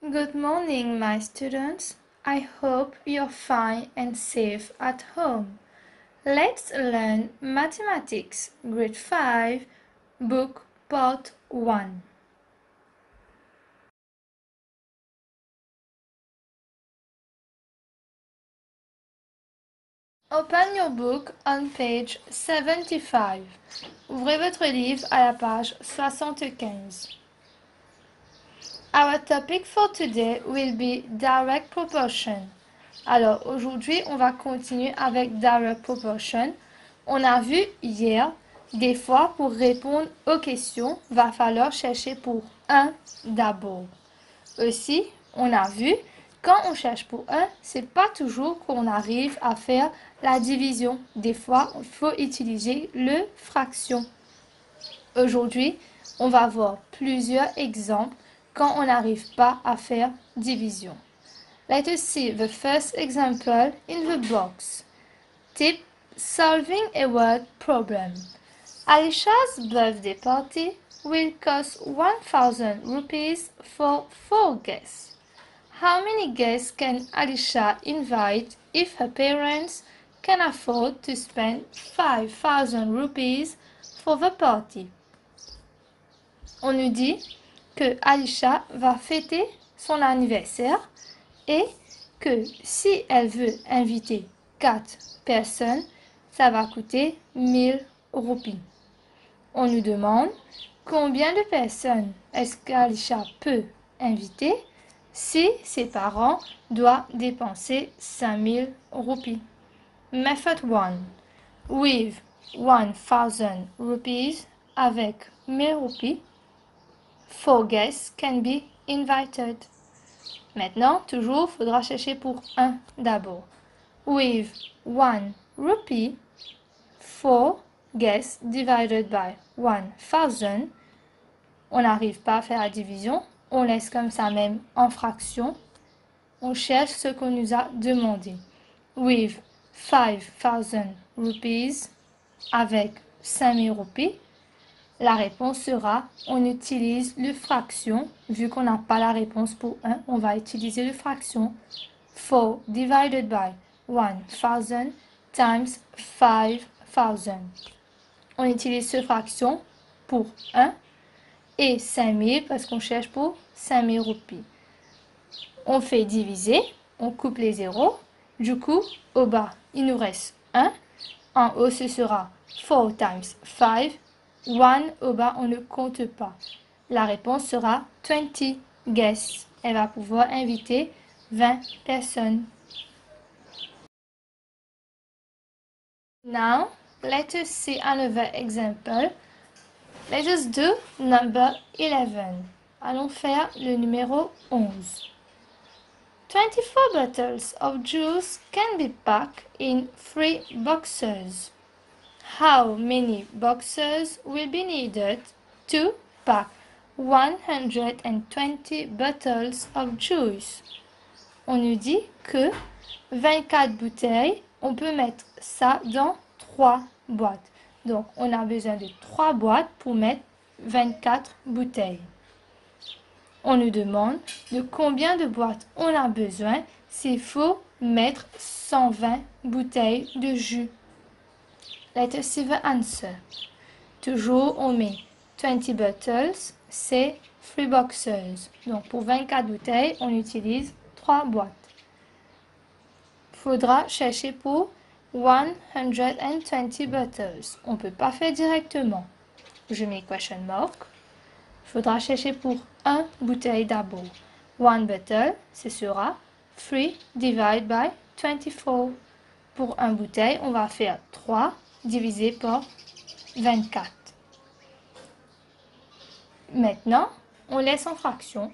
Good morning, my students. I hope you're fine and safe at home. Let's learn Mathematics, Grade 5, Book Part 1. Open your book on page 75. Ouvrez votre livre à la page 75. Our topic for today will be direct proportion. Alors aujourd'hui, on va continuer avec direct proportion. On a vu hier, des fois pour répondre aux questions, va falloir chercher pour 1 d'abord. Aussi, on a vu, quand on cherche pour 1, c'est pas toujours qu'on arrive à faire la division. Des fois, il faut utiliser le fraction. Aujourd'hui, on va voir plusieurs exemples quand on n'arrive pas à faire division. Let us see the first example in the box. Tip: solving a word problem. Alisha's birthday party will cost 1,000 rupees for 4 guests. How many guests can Alisha invite if her parents can afford to spend 5,000 rupees for the party? On nous dit que Alisha va fêter son anniversaire et que si elle veut inviter 4 personnes, ça va coûter 1000 roupies. On nous demande combien de personnes est-ce qu'Alisha peut inviter si ses parents doivent dépenser 5000 roupies. Method 1. With 1000 rupees, avec 1000 roupies, 4 guests can be invited. Maintenant, toujours, faudra chercher pour 1 d'abord. With 1 rupee, 4 guests divided by 1000. On n'arrive pas à faire la division. On laisse comme ça même en fraction. On cherche ce qu'on nous a demandé. With 5000 rupees, avec 5000 roupies. La réponse sera, on utilise le fraction. Vu qu'on n'a pas la réponse pour 1, on va utiliser le fraction. 4 divided by 1000 times 5000. On utilise ce fraction pour 1 et 5000 parce qu'on cherche pour 5000 roupies. On fait diviser, on coupe les zéros. Du coup, au bas, il nous reste 1. En haut, ce sera 4 times 5. 1 au bas, on ne compte pas. La réponse sera 20 guests. Elle va pouvoir inviter 20 personnes. Now, let us see another example. Let us do number 11. Allons faire le numéro 11. 24 bottles of juice can be packed in 3 boxes. How many boxes will be needed to pack 120 bottles of juice? On nous dit que 24 bouteilles, on peut mettre ça dans 3 boîtes. Donc, on a besoin de 3 boîtes pour mettre 24 bouteilles. On nous demande de combien de boîtes on a besoin s'il faut mettre 120 bouteilles de jus. Let us see the answer. Toujours, on met 20 bottles, c'est 3 boxes. Donc, pour 24 bouteilles, on utilise 3 boîtes. Faudra chercher pour 120 bottles. On ne peut pas faire directement. Je mets question mark. Faudra chercher pour 1 bouteille d'abord. 1 bottle, ce sera 3 divided by 24. Pour 1 bouteille, on va faire 3 divisé par 24. Maintenant, on laisse en fraction.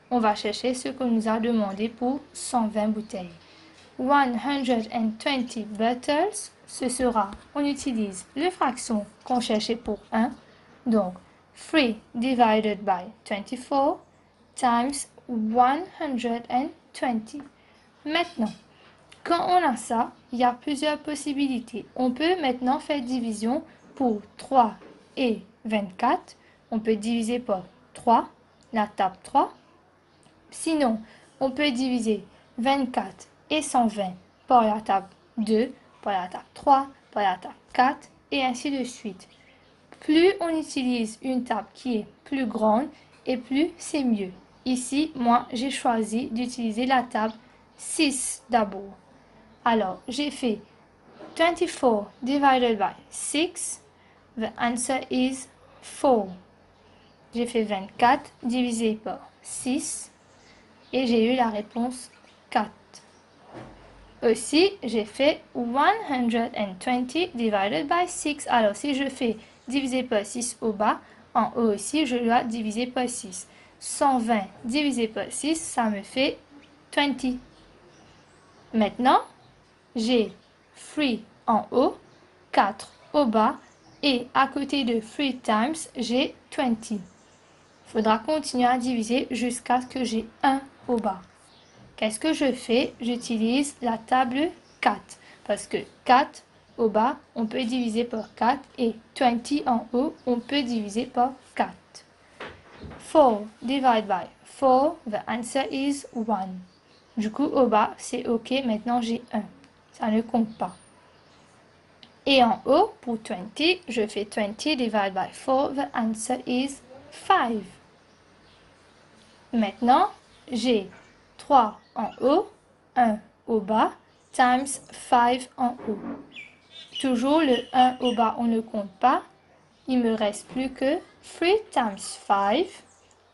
On va chercher ce qu'on nous a demandé pour 120 bouteilles. 120 bottles, ce sera, on utilise le fraction qu'on cherchait pour 1. Donc, 3 divided by 24 times 120. Maintenant, quand on a ça, il y a plusieurs possibilités. On peut maintenant faire division pour 3 et 24. On peut diviser par 3, la table 3. Sinon, on peut diviser 24 et 120 par la table 2, par la table 3, par la table 4 et ainsi de suite. Plus on utilise une table qui est plus grande et plus c'est mieux. Ici, moi, j'ai choisi d'utiliser la table 6 d'abord. Alors, j'ai fait 24 divided by 6. The answer is 4. J'ai fait 24 divisé par 6 et j'ai eu la réponse 4. Aussi, j'ai fait 120 divided by 6. Alors, si je fais diviser par 6 au bas, en haut aussi, je dois diviser par 6. 120 divisé par 6, ça me fait 20. Maintenant, j'ai 3 en haut, 4 au bas et à côté de 3 times, j'ai 20. Il faudra continuer à diviser jusqu'à ce que j'ai 1 au bas. Qu'est-ce que je fais? J'utilise la table 4 parce que 4 au bas, on peut diviser par 4 et 20 en haut, on peut diviser par 4. 4 divided by 4, the answer is 1. Du coup, au bas, c'est OK, maintenant j'ai 1. Ça ne compte pas. Et en haut, pour 20, je fais 20 divided by 4, the answer is 5. Maintenant, j'ai 3 en haut, 1 au bas, times 5 en haut. Toujours le 1 au bas, on ne compte pas. Il me reste plus que 3 times 5.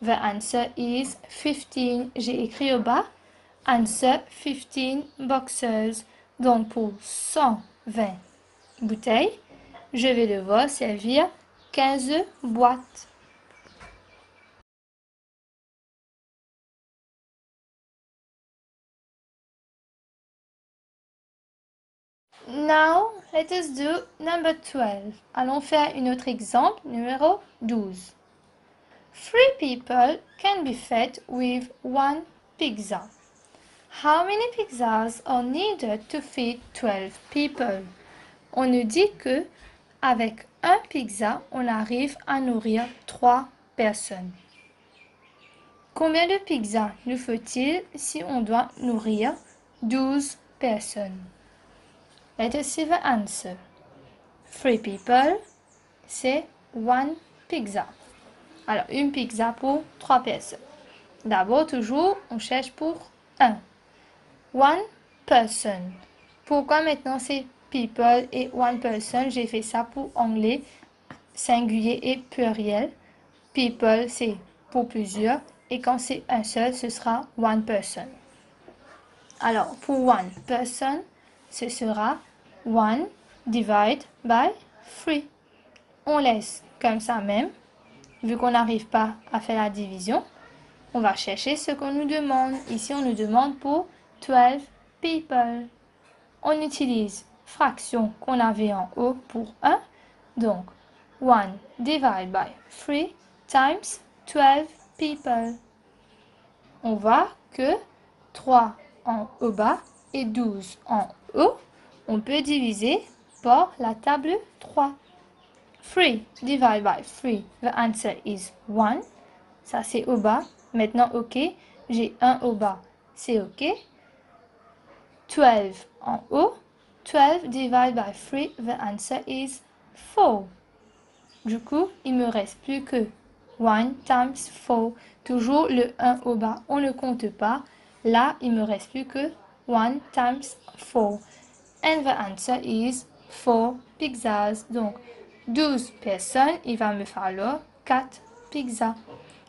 The answer is 15. J'ai écrit au bas, answer 15 boxes. Donc pour 120 bouteilles, je vais devoir servir 15 boîtes. Now, let us do number 12. Allons faire un autre exemple, numéro 12. 3 people can be fed with 1 pizza. How many pizzas are needed to feed 12 people? On nous dit que avec un pizza, on arrive à nourrir 3 personnes. Combien de pizzas nous faut-il si on doit nourrir 12 personnes? Let us see the answer. 3 people, c'est 1 pizza. Alors, une pizza pour 3 personnes. D'abord, toujours, on cherche pour 1. 1 person. Pourquoi maintenant c'est people et 1 person? J'ai fait ça pour anglais, singulier et pluriel. People, c'est pour plusieurs. Et quand c'est un seul, ce sera 1 person. Alors, pour 1 person, ce sera 1 divided by 3. On laisse comme ça même. Vu qu'on n'arrive pas à faire la division, on va chercher ce qu'on nous demande. Ici, on nous demande pour 12 people. On utilise fraction qu'on avait en haut pour 1. Donc, 1 divided by 3 times 12 people. On voit que 3 en haut bas et 12 en haut, on peut diviser par la table 3. 3 divided by 3, the answer is 1. Ça, c'est au bas. Maintenant, OK. J'ai 1 au bas. C'est OK. 12 en haut. 12 divided by 3, the answer is 4. Du coup, il me reste plus que 1 times 4. Toujours le 1 au bas. On ne compte pas. Là, il me reste plus que 1 times 4. And the answer is 4 pizzas. Donc, 12 personnes, il va me falloir 4 pizzas.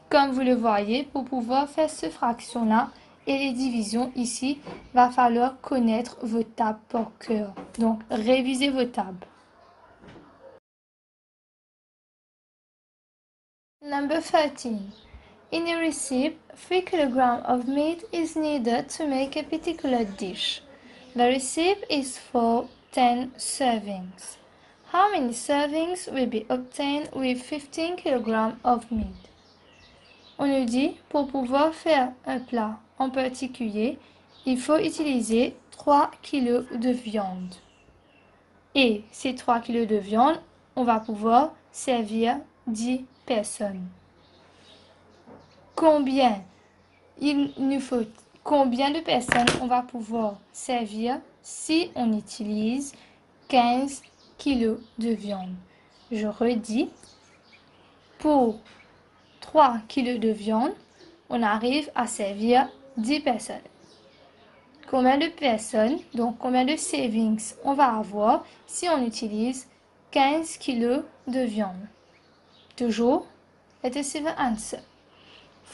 Comme vous le voyez, pour pouvoir faire cette fraction-là et les divisions ici, va falloir connaître vos tables par cœur. Donc, révisez vos tables. Number 13. In a recipe, 3 kg of meat is needed to make a particular dish. The recipe is for 10 servings. How many servings will be obtained with 15 kg of meat? On nous dit, pour pouvoir faire un plat en particulier, il faut utiliser 3 kg de viande. Et ces 3 kg de viande, on va pouvoir servir 10 personnes. Combien il nous faut combien de personnes on va pouvoir servir si on utilise 15 kg de viande. Je redis, pour 3 kg de viande, on arrive à servir 10 personnes. Combien de personnes, donc combien de savings on va avoir si on utilise 15 kg de viande? Toujours, let us see the answer.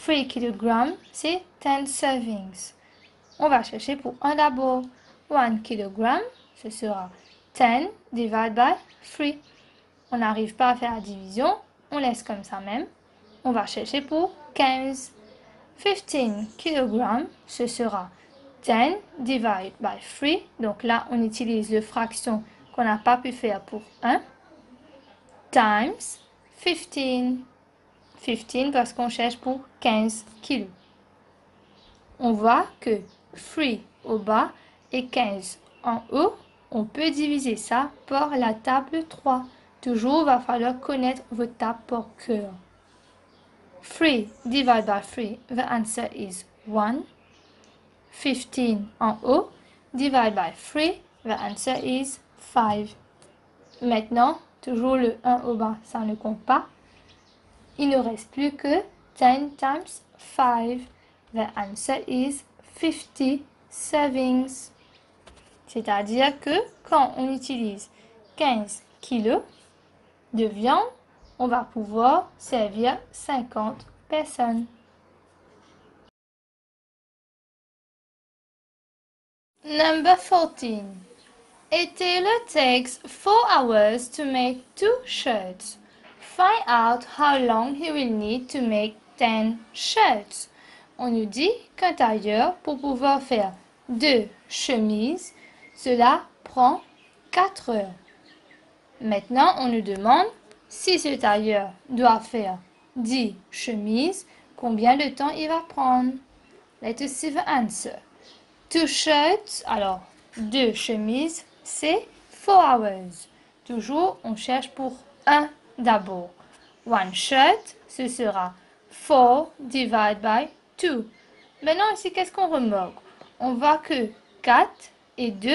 3 kg, c'est 10 servings. On va chercher pour 1 d'abord. 1 kg, ce sera 10 divided by 3. On n'arrive pas à faire la division, on laisse comme ça même. On va chercher pour 15. 15 kg, ce sera 10 divided by 3. Donc là, on utilise la fraction qu'on n'a pas pu faire pour 1. Times 15. 15 parce qu'on cherche pour 15 kg. On voit que 3 au bas et 15 en haut, on peut diviser ça par la table 3. Toujours, il va falloir connaître votre table par cœur. 3 divided by 3, the answer is 1. 15 en haut, divided by 3, the answer is 5. Maintenant, toujours le 1 au bas, ça ne compte pas. Il ne reste plus que 10 times 5. The answer is 50 servings. C'est-à-dire que quand on utilise 15 kg de viande, on va pouvoir servir 50 personnes. Number 14. A tailor takes 4 hours to make 2 shirts. Find out how long he will need to make 10 shirts. On nous dit qu'un tailleur, pour pouvoir faire 2 chemises, cela prend 4 heures. Maintenant, on nous demande si ce tailleur doit faire 10 chemises, combien de temps il va prendre? Let us see the answer. 2 shirts, alors 2 chemises, c'est 4 hours. Toujours, on cherche pour 1 d'abord. 1 shirt, ce sera 4 divided by 2. Maintenant, ici, qu'est-ce qu'on remarque? On voit que 4 et 2,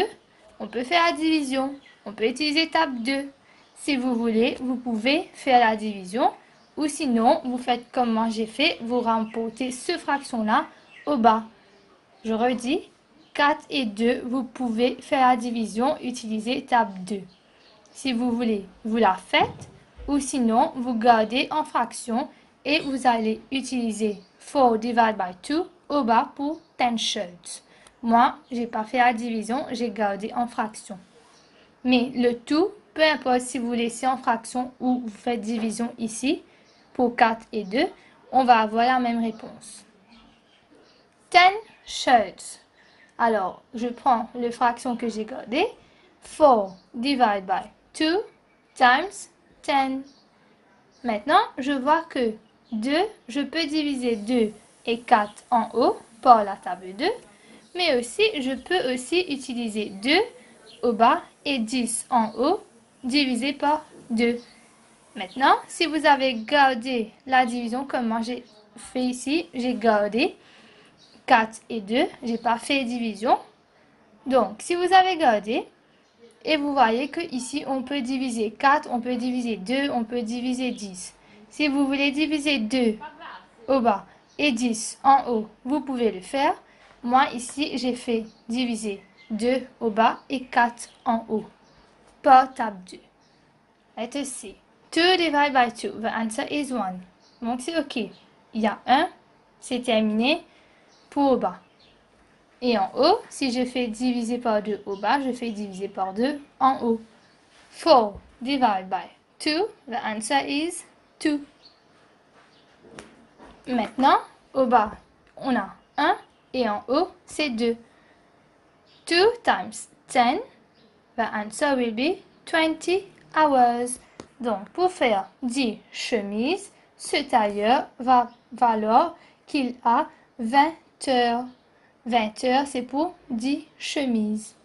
on peut faire la division. On peut utiliser table 2. Si vous voulez, vous pouvez faire la division. Ou sinon, vous faites comme moi j'ai fait, vous remportez ce fraction-là au bas. Je redis, 4 et 2, vous pouvez faire la division, utiliser table 2. Si vous voulez, vous la faites. Ou sinon, vous gardez en fraction et vous allez utiliser 4 divided by 2 au bas pour 10 shirts. Moi, j'ai pas fait la division, j'ai gardé en fraction. Mais le tout, peu importe si vous laissez en fraction ou vous faites division ici, pour 4 et 2, on va avoir la même réponse. 10 shirts. Alors, je prends le fraction que j'ai gardé. 4 divided by 2 times 10. Maintenant, je vois que 2, je peux diviser 2 et 4 en haut par la table 2. Mais aussi, je peux aussi utiliser 2 au bas et 10 en haut divisé par 2. Maintenant, si vous avez gardé la division comme moi j'ai fait ici, j'ai gardé 4 et 2, j'ai pas fait division. Donc, si vous avez gardé, et vous voyez que ici on peut diviser 4, on peut diviser 2, on peut diviser 10. Si vous voulez diviser 2 au bas et 10 en haut, vous pouvez le faire. Moi ici, j'ai fait diviser 2 au bas et 4 en haut par table 2. Let us see. 2 divided by 2, the answer is 1. Donc c'est ok. Il y a 1, c'est terminé pour au bas. Et en haut, si je fais diviser par 2 au bas, je fais diviser par 2 en haut. 4 divided by 2, the answer is 2. Maintenant, au bas, on a 1 et en haut, c'est 2. 2 times 10, the answer will be 20 hours. Donc, pour faire 10 chemises, ce tailleur va valoir qu'il a 20 heures. 20 heures, c'est pour 10 chemises.